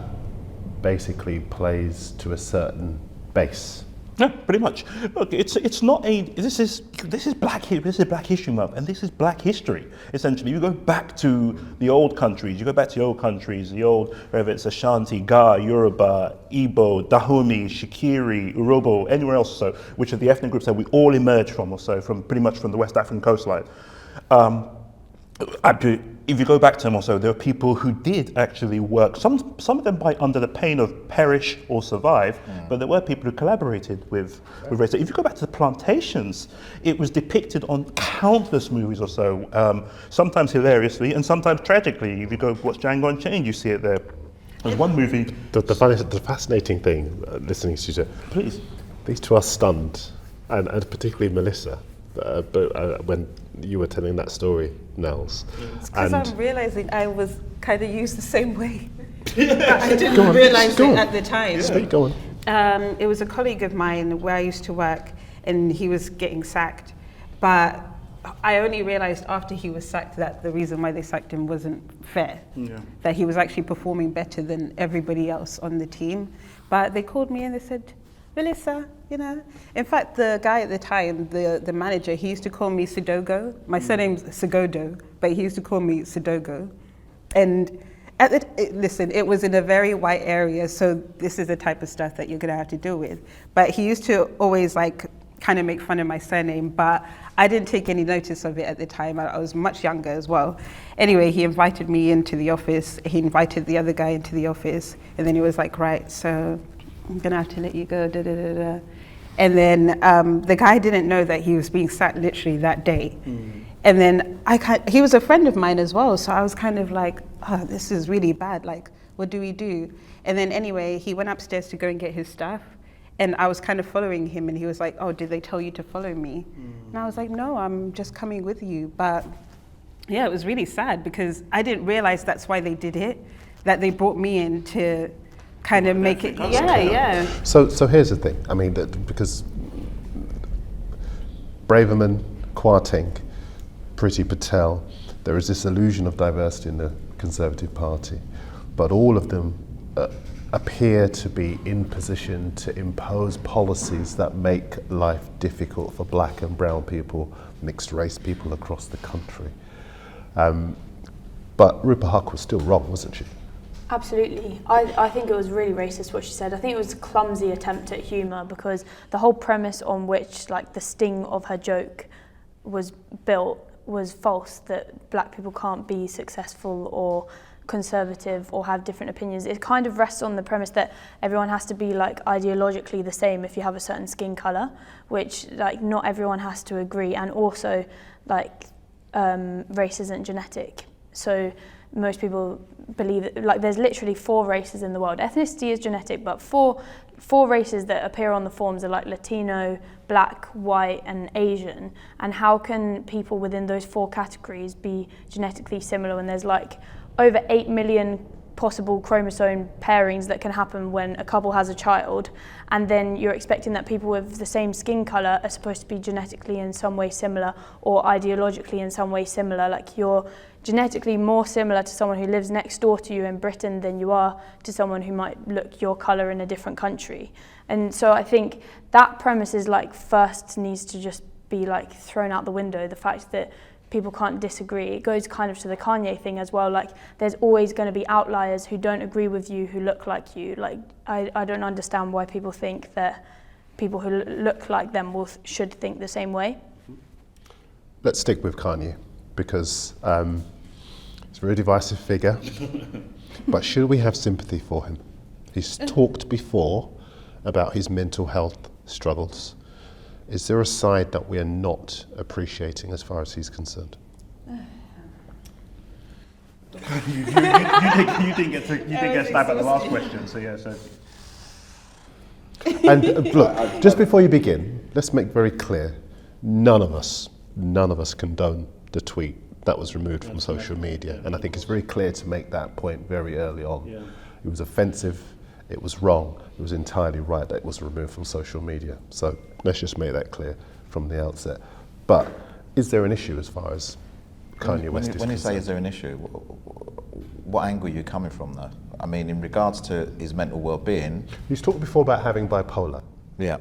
basically plays to a certain base. Yeah, pretty much. Look, it's not this is Black History Month, and this is Black history. Essentially, you go back to the old countries. Whether it's Ashanti, Ga, Yoruba, Igbo, Dahomey, Shikiri, Urhobo, anywhere else, so which are the ethnic groups that we all emerged from, or so, from pretty much from the West African coastline. If you go back to them also, there are people who did actually work, some of them under the pain of perish or survive, but there were people who collaborated with race. If you go back to the plantations, it was depicted on countless movies or so, sometimes hilariously and sometimes tragically. If you go watch Django Unchained, you see it there. There's one movie. The fascinating thing, listening to you, Please. These two are stunned, and particularly Melissa, when you were telling that story, Nels. Because I'm realizing I was kind of used the same way. But I didn't Go on, realise go it on. at the time. Speak, go on. It was a colleague of mine where I used to work, and he was getting sacked. But I only realised after he was sacked that the reason why they sacked him wasn't fair. Yeah. That he was actually performing better than everybody else on the team. But they called me and they said, Melissa, you know. In fact, the guy at the time, the manager, he used to call me Sigodo. My surname's Sigodo, but he used to call me Sigodo. And listen, it was in a very white area, so this is the type of stuff that you're gonna have to deal with. But he used to always kind of make fun of my surname, but I didn't take any notice of it at the time. I was much younger as well. Anyway, he invited me into the office. He invited the other guy into the office, and then he was like, right, so I'm gonna have to let you go, da da da da. And then the guy didn't know that he was being sacked literally that day. And then he was a friend of mine as well, so I was kind of like, oh, this is really bad, like, what do we do? And then anyway, he went upstairs to go and get his stuff, and I was kind of following him, and he was like, oh, did they tell you to follow me? And I was like, no, I'm just coming with you. But yeah, it was really sad because I didn't realize that's why they did it, that they brought me in to kind of make it, yeah. So here's the thing. I mean, because Braverman, Kwarteng, Priti Patel, there is this illusion of diversity in the Conservative Party, but all of them appear to be in position to impose policies that make life difficult for black and brown people, mixed race people across the country. But Rupa Huq was still wrong, wasn't she? Absolutely. I think it was really racist what she said. I think it was a clumsy attempt at humour because the whole premise on which the sting of her joke was built was false, that black people can't be successful or conservative or have different opinions. It kind of rests on the premise that everyone has to be ideologically the same if you have a certain skin colour, which not everyone has to agree, and also race isn't genetic. So most people believe that there's literally 4 races in the world. Ethnicity is genetic, but four races that appear on the forms are Latino, black, white, and Asian. And how can people within those 4 categories be genetically similar when there's over 8 million possible chromosome pairings that can happen when a couple has a child, and then you're expecting that people with the same skin colour are supposed to be genetically in some way similar or ideologically in some way similar. You're genetically more similar to someone who lives next door to you in Britain than you are to someone who might look your colour in a different country. And so I think that premise is first needs to just be thrown out the window. The fact that people can't disagree. It goes kind of to the Kanye thing as well. There's always going to be outliers who don't agree with you, who look like you. I don't understand why people think that people who look like them should think the same way. Let's stick with Kanye because he's a very divisive figure. But should we have sympathy for him? He's talked before about his mental health struggles. Is there a side that we are not appreciating as far as he's concerned? you didn't get stabbed at the last question, so yeah. So. And look, just before you begin, let's make very clear: none of us condone the tweet that was removed from social media, and I think it's very clear to make that point very early on. Yeah. It was offensive. It was wrong. It was entirely right that it was removed from social media. So let's just make that clear from the outset. But is there an issue as far as Kanye West is concerned? When you say is there an issue, what angle are you coming from though? I mean, in regards to his mental well-being... He's talked before about having bipolar. Yeah.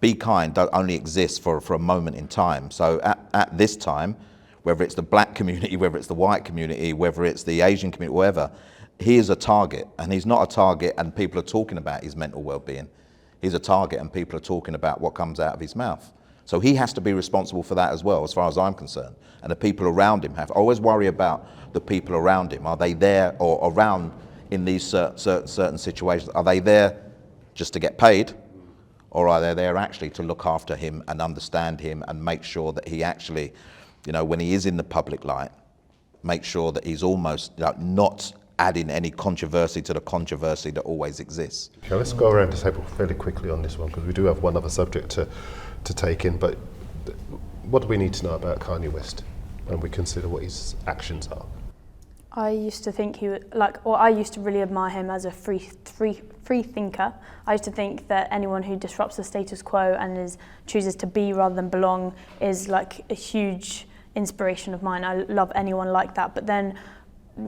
Be kind only exists for a moment in time. So at this time, whether it's the black community, whether it's the white community, whether it's the Asian community, whatever, he is a target, and he's not a target and people are talking about his mental well-being. He's a target and people are talking about what comes out of his mouth. So he has to be responsible for that as well, as far as I'm concerned. And the people around him have. I always worry about the people around him. Are they there or around in these certain situations? Are they there just to get paid? Or are they there actually to look after him and understand him and make sure that he actually, when he is in the public light, make sure that he's almost not adding any controversy to the controversy that always exists. Okay, let's go around the table fairly quickly on this one because we do have one other subject to take in, but what do we need to know about Kanye West when we consider what his actions are? I used to think I used to really admire him as a free thinker. I used to think that anyone who disrupts the status quo and chooses to be rather than belong is like a huge inspiration of mine. I love anyone like that. But then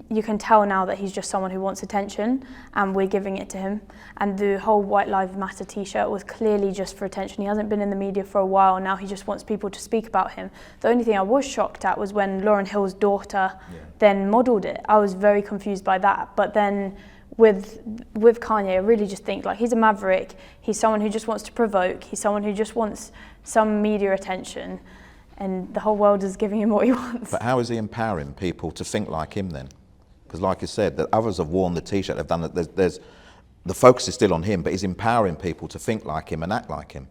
you can tell now that he's just someone who wants attention, and we're giving it to him. And the whole White Lives Matter t-shirt was clearly just for attention. He hasn't been in the media for a while, and now he just wants people to speak about him. The only thing I was shocked at was when Lauryn Hill's daughter then modelled it. I was very confused by that. But then with Kanye, I really just think like he's a maverick. He's someone who just wants to provoke. He's someone who just wants some media attention, and the whole world is giving him what he wants. But how is he empowering people to think like him then? Because like I said, that others have worn the t-shirt, they've done it, there's the focus is still on him, but he's empowering people to think like him and act like him.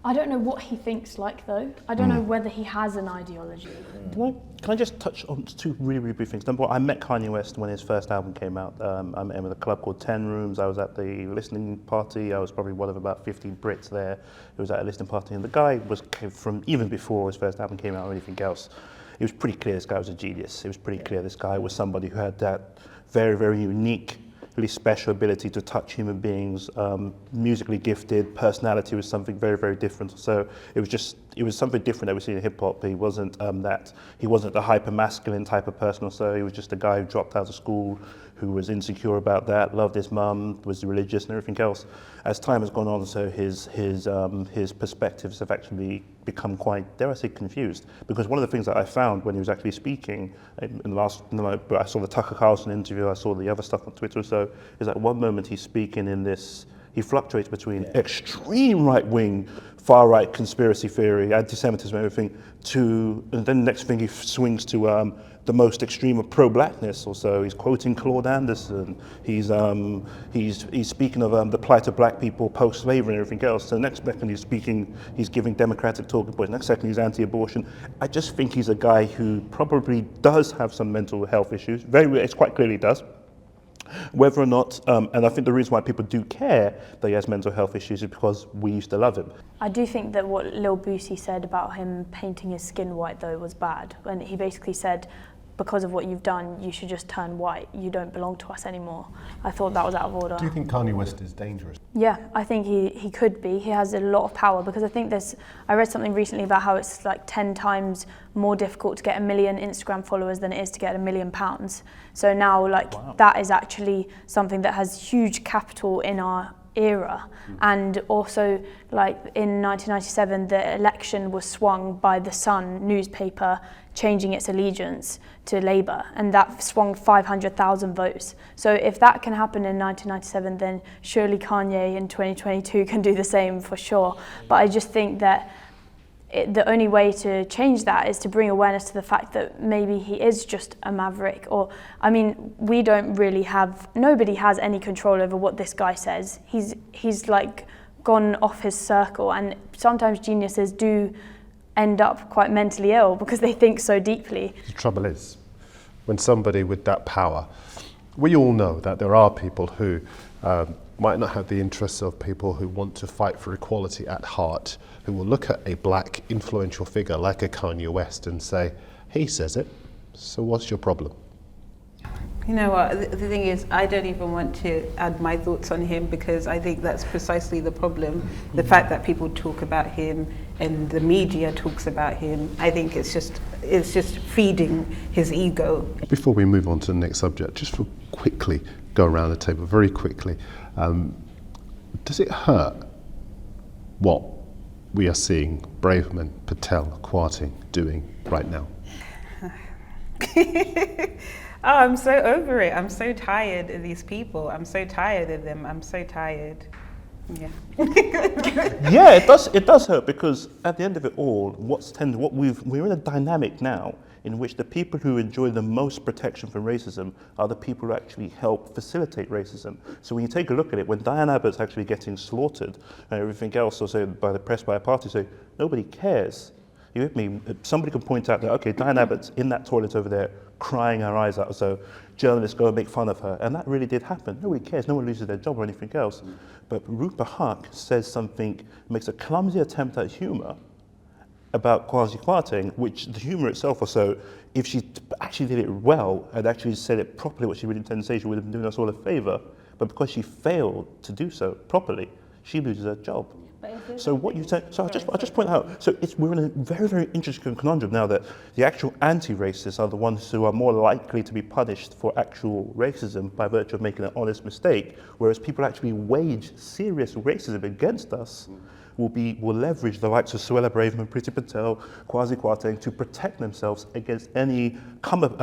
I don't know what he thinks like though. I don't know whether he has an ideology. Can I just touch on two really, really brief things? Number one, I met Kanye West when his first album came out. I met him at a club called 10 Rooms. I was at the listening party. I was probably one of about 15 Brits there. It was at a listening party, and the guy came from even before his first album came out or anything else. It was pretty clear this guy was a genius. It was pretty clear this guy was somebody who had that very, very unique, really special ability to touch human beings, musically gifted, personality was something very, very different. So it was something different that we see in hip hop. He wasn't he wasn't the hyper masculine type of person or so. He was just a guy who dropped out of school, who was insecure about that, loved his mum, was religious and everything else. As time has gone on, so his perspectives have actually become quite, dare I say, confused. Because one of the things that I found when he was actually speaking in the last, I saw the Tucker Carlson interview, I saw the other stuff on Twitter or so, is that one moment he's speaking in this, he fluctuates between extreme right-wing, far-right conspiracy theory, anti-Semitism, everything, and then the next thing he swings to the most extreme of pro-blackness or so. He's quoting Claude Anderson. He's speaking of the plight of black people post-slavery and everything else. So the next second he's giving democratic talking points. Next second he's anti-abortion. I just think he's a guy who probably does have some mental health issues. It's quite clearly does. Whether or not, and I think the reason why people do care that he has mental health issues is because we used to love him. I do think that what Lil Boosie said about him painting his skin white though was bad. When he basically said, because of what you've done, you should just turn white. You don't belong to us anymore. I thought that was out of order. Do you think Kanye West is dangerous? Yeah, I think he could be. He has a lot of power because I think I read something recently about how it's like 10 times more difficult to get 1 million Instagram followers than it is to get £1 million. So now that is actually something that has huge capital in our era. And also like in 1997 the election was swung by the Sun newspaper changing its allegiance to Labour, and that swung 500,000 votes. So if that can happen in 1997, then surely Kanye in 2022 can do the same for sure. But I just think that the only way to change that is to bring awareness to the fact that maybe he is just a maverick. Or, I mean, nobody has any control over what this guy says. He's like gone off his circle, and sometimes geniuses do end up quite mentally ill because they think so deeply. The trouble is, when somebody with that power, we all know that there are people who might not have the interests of people who want to fight for equality at heart, who will look at a black influential figure like a Kanye West and say, he says it, so what's your problem? You know what, the thing is, I don't even want to add my thoughts on him because I think that's precisely the problem. The fact that people talk about him and the media talks about him, I think it's just feeding his ego. Before we move on to the next subject, just for quickly go around the table, very quickly, does it hurt what we are seeing Braverman, Patel, Kwarteng doing right now? Oh, I'm so over it. I'm so tired of these people. I'm so tired of them. I'm so tired. Yeah. Yeah, it does hurt because at the end of it all, we're in a dynamic now in which the people who enjoy the most protection from racism are the people who actually help facilitate racism. So when you take a look at it, when Diane Abbott's actually getting slaughtered and everything else, or say by the press, by a party, say nobody cares. You with me? Somebody can point out that, okay, Diane Abbott's in that toilet over there crying her eyes out, so journalists go and make fun of her, and that really did happen. Nobody cares, no one loses their job or anything else. But Rupa Haq says something, makes a clumsy attempt at humour, about Kwasi Kwarteng, which the humour itself also, if she actually did it well and actually said it properly, what she really intended to say, she would have been doing us all a favour. But because she failed to do so properly, she loses her job. So what you say? So I just point out. So we're in a very, very interesting conundrum now that the actual anti-racists are the ones who are more likely to be punished for actual racism by virtue of making an honest mistake, whereas people actually wage serious racism against us will leverage the likes of Suella Braverman, Priti Patel, Kwasi Kwarteng to protect themselves against any comeback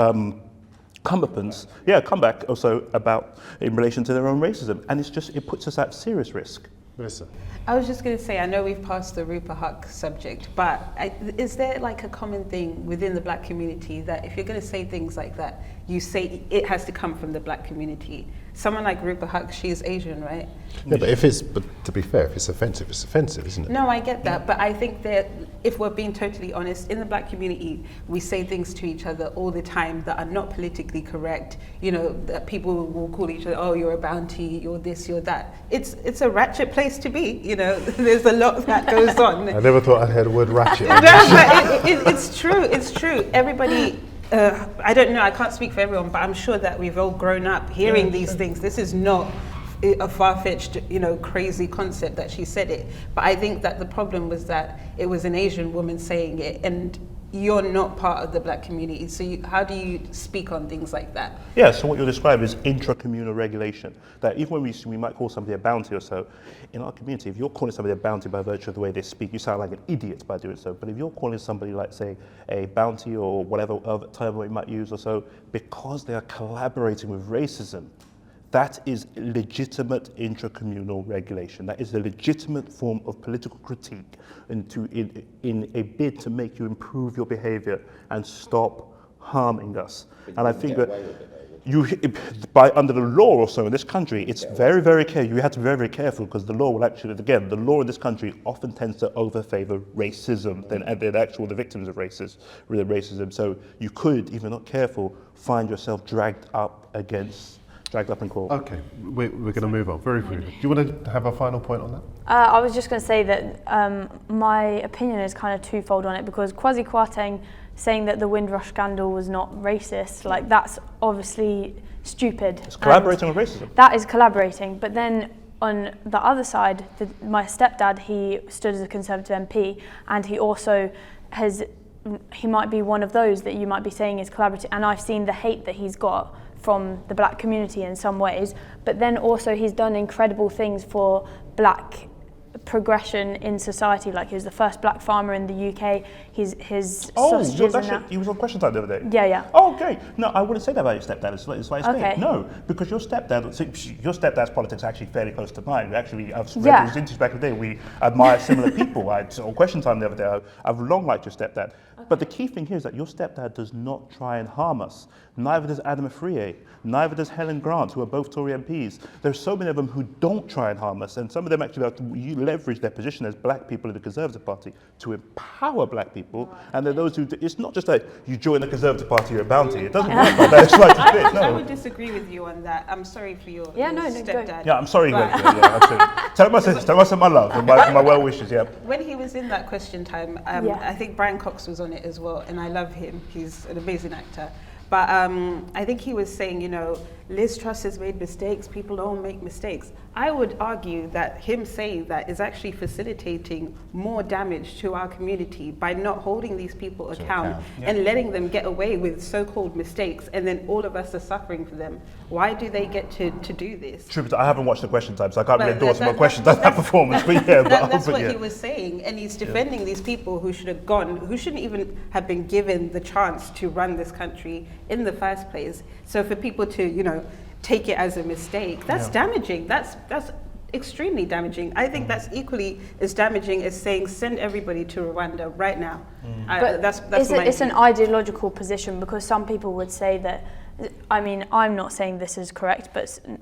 also about in relation to their own racism, and it puts us at serious risk. Melissa. I was just going to say, I know we've passed the Rupa Huck subject, but is there like a common thing within the black community that if you're going to say things like that, you say it has to come from the black community? Someone like Rupa Huck, she's Asian, right? Yeah, but to be fair, if it's offensive, isn't it? No, I get that, but I think that if we're being totally honest, in the black community, we say things to each other all the time that are not politically correct. You know, that people will call each other, oh, you're a bounty, you're this, you're that. It's a ratchet place to be, you know, there's a lot that goes on. I never thought I'd heard the word ratchet. No, but it's true. Everybody, I don't know, I can't speak for everyone, but I'm sure that we've all grown up hearing these things. This is not a far-fetched, crazy concept that she said it. But I think that the problem was that it was an Asian woman saying it, and you're not part of the black community. So how do you speak on things like that? Yeah, so what you're describing is intra-communal regulation. That even when we might call somebody a bounty or so, in our community, if you're calling somebody a bounty by virtue of the way they speak, you sound like an idiot by doing so. But if you're calling somebody like, say, a bounty or whatever other term we might use or so, because they are collaborating with racism, that is legitimate intracommunal regulation. That is a legitimate form of political critique in a bid to make you improve your behavior and stop harming us. And I think that under the law also in this country, it's very, very careful. You have to be very, very careful because the law will actually, again, the law in this country often tends to overfavor racism than the victims of racism. So you could, if you're not careful, find yourself dragged up in court. Okay, we're going to move on very briefly. Do you want to have a final point on that? I was just going to say that my opinion is kind of twofold on it, because Kwasi Kwarteng saying that the Windrush scandal was not racist, like that's obviously stupid. It's collaborating with racism. That is collaborating, but then on the other side, my stepdad, he stood as a Conservative MP, and he also he might be one of those that you might be saying is collaborating, and I've seen the hate that he's got from the black community in some ways, but then also he's done incredible things for black progression in society. Like he was the first black farmer in the UK. His sausages and that. He was on Question Time the other day. Yeah. Oh, okay. No, I wouldn't say that about your stepdad. It's like Okay. No, because your stepdad's politics are actually fairly close to mine. I've read his interviews back in the day. We admire similar people. On Question Time the other day, I've long liked your stepdad. But the key thing here is that your stepdad does not try and harm us. Neither does Adam Afriyie. Neither does Helen Grant, who are both Tory MPs. There's so many of them who don't try and harm us, and some of them actually leverage their position as black people in the Conservative Party to empower black people. And there are those who it's not just like you join the Conservative Party, you're a bounty. It doesn't work like that. It's like I would disagree with you on that. I'm sorry for your stepdad. Yeah, I'm sorry. Absolutely. Tell him I sent my love and my well wishes. Yeah. When he was in that Question Time, I think Brian Cox was on it as well, and I love him. He's an amazing actor. But I think he was saying, Liz Truss has made mistakes, people don't make mistakes. I would argue that him saying that is actually facilitating more damage to our community by not holding these people account and letting them get away with so-called mistakes, and then all of us are suffering for them. Why do they get to do this? True, but I haven't watched the Question Time, so I can't really endorse my Question Time that performance. But yeah, that's what he was saying, and he's defending these people who should have gone, who shouldn't even have been given the chance to run this country in the first place. So for people to, take it as a mistake, that's damaging. That's extremely damaging. I think that's equally as damaging as saying send everybody to Rwanda right now. But it's an ideological position, because some people would say that, I'm not saying this is correct,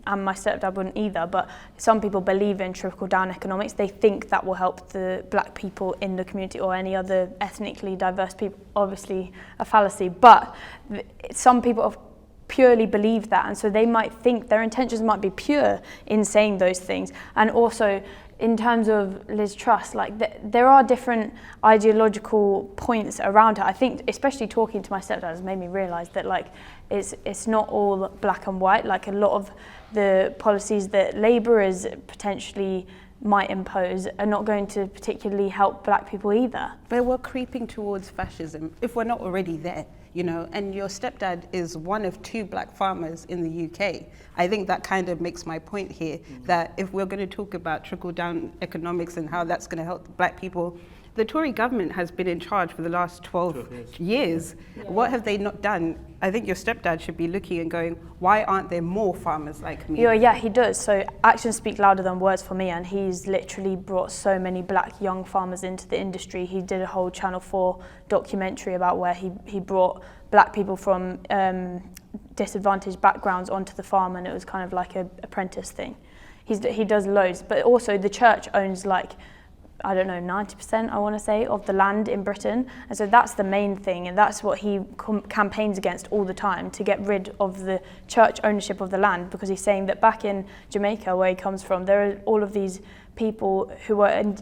and my stepdad wouldn't either, but some people believe in trickle-down economics. They think that will help the black people in the community or any other ethnically diverse people. Obviously a fallacy, but some people purely believe that, and so they might think their intentions might be pure in saying those things. And also in terms of Liz Truss, like there are different ideological points around her. I think, especially talking to my stepdad, has made me realise that like it's not all black and white. Like a lot of the policies that Labour is potentially might impose are not going to particularly help black people either. But we're creeping towards fascism if we're not already there, you know, and your stepdad is one of 2 black farmers in the UK. I think that kind of makes my point here, that if we're going to talk about trickle-down economics and how that's going to help black people, the Tory government has been in charge for the last 12 years. What have they not done? I think your stepdad should be looking and going, why aren't there more farmers like me? Yeah, he does. So actions speak louder than words for me, and he's literally brought so many black young farmers into the industry. He did a whole Channel 4 documentary about where he brought black people from disadvantaged backgrounds onto the farm, and it was kind of like an apprentice thing. He does loads, but also the church owns like, I don't know, 90%, I want to say, of the land in Britain. And so that's the main thing, and that's what he campaigns against all the time, to get rid of the church ownership of the land, because he's saying that back in Jamaica, where he comes from, there are all of these people who were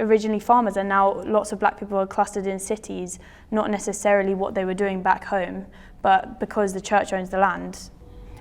originally farmers, and now lots of black people are clustered in cities, not necessarily what they were doing back home, but because the church owns the land.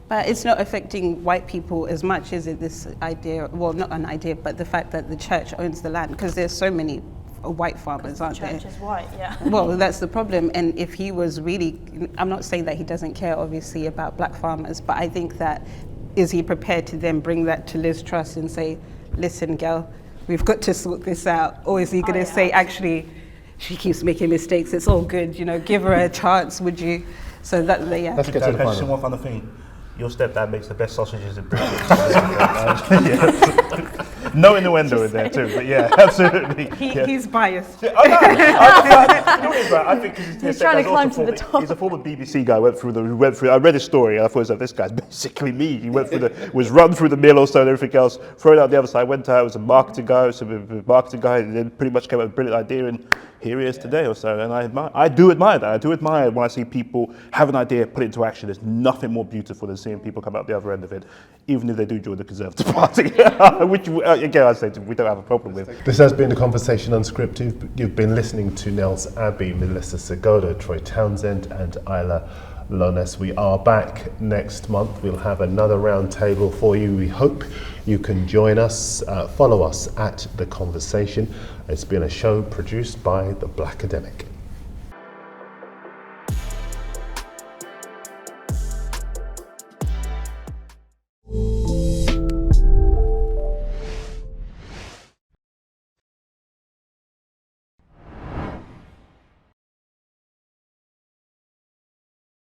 But it's not affecting white people as much, is it, this idea, well, not an idea, but the fact that the church owns the land, because there's so many white farmers, aren't there? The church is white, yeah. Well, that's the problem. And if he was really, I'm not saying that he doesn't care, obviously, about black farmers, but I think that, is he prepared to then bring that to Liz Truss and say, listen, girl, we've got to sort this out? Or is he going to say, actually, she keeps making mistakes, it's all good, you know, give her a chance, would you? So that, yeah. Let's get to the final. One final thing. Your stepdad makes the best sausages in Britain. No innuendo in there too, but yeah, absolutely. He's biased. Yeah, I think he's trying to climb to the top. He's a former BBC guy. I read his story, and I thought, like, this guy's basically me. He was run through the mill also and everything else, thrown out the other side, went out, was a marketing guy, and then pretty much came up with a brilliant idea, and here he is today or so. And I do admire that. I do admire when I see people have an idea, put it into action. There's nothing more beautiful than seeing people come out the other end of it, even if they do join the Conservative Party, which, again, I say we don't have a problem with. This has been the Conversation Unscripted. You've been listening to Nels Abbey, Melissa Sigodo, Troy Townsend, and Isla Loness. We are back next month. We'll have another round table for you. We hope you can join us. Follow us at The Conversation. It's been a show produced by the Blakademik.